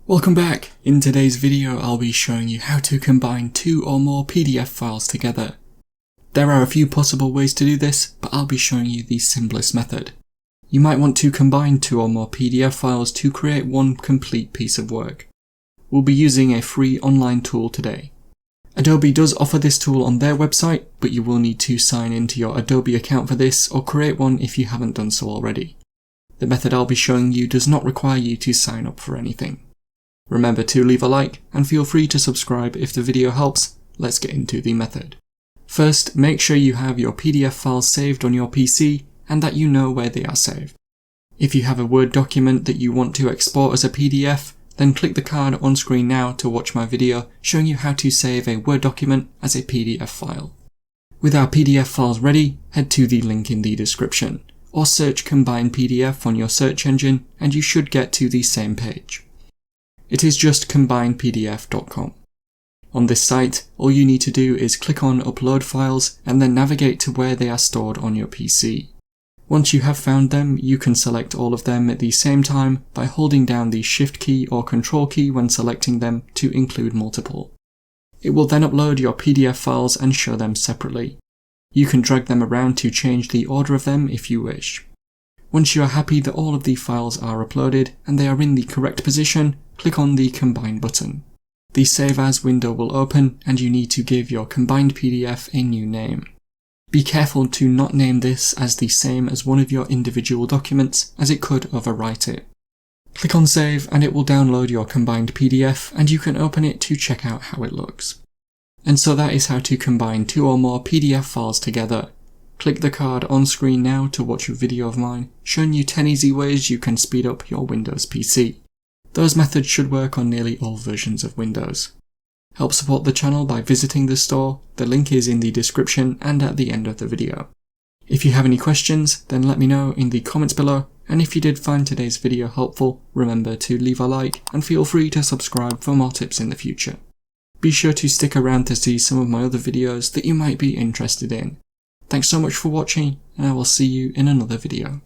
Welcome back! In today's video I'll be showing you how to combine two or more PDF files together. There are a few possible ways to do this, but I'll be showing you the simplest method. You might want to combine two or more PDF files to create one complete piece of work. We'll be using a free online tool today. Adobe does offer this tool on their website, but you will need to sign into your Adobe account for this or create one if you haven't done so already. The method I'll be showing you does not require you to sign up for anything. Remember to leave a like and feel free to subscribe if the video helps. Let's get into the method. First, make sure you have your PDF files saved on your PC and that you know where they are saved. If you have a Word document that you want to export as a PDF, then click the card on screen now to watch my video showing you how to save a Word document as a PDF file. With our PDF files ready, head to the link in the description, or search Combine PDF on your search engine and you should get to the same page. It is just combinepdf.com. On this site, all you need to do is click on Upload Files and then navigate to where they are stored on your PC. Once you have found them, you can select all of them at the same time by holding down the Shift key or Control key when selecting them to include multiple. It will then upload your PDF files and show them separately. You can drag them around to change the order of them if you wish. Once you are happy that all of the files are uploaded and they are in the correct position, click on the Combine button. The Save As window will open and you need to give your combined PDF a new name. Be careful to not name this as the same as one of your individual documents, as it could overwrite it. Click on Save and it will download your combined PDF and you can open it to check out how it looks. And so that is how to combine two or more PDF files together. Click the card on screen now to watch a video of mine showing you 10 easy ways you can speed up your Windows PC. Those methods should work on nearly all versions of Windows. Help support the channel by visiting the store, the link is in the description and at the end of the video. If you have any questions, then let me know in the comments below, and if you did find today's video helpful, remember to leave a like and feel free to subscribe for more tips in the future. Be sure to stick around to see some of my other videos that you might be interested in. Thanks so much for watching, and I will see you in another video.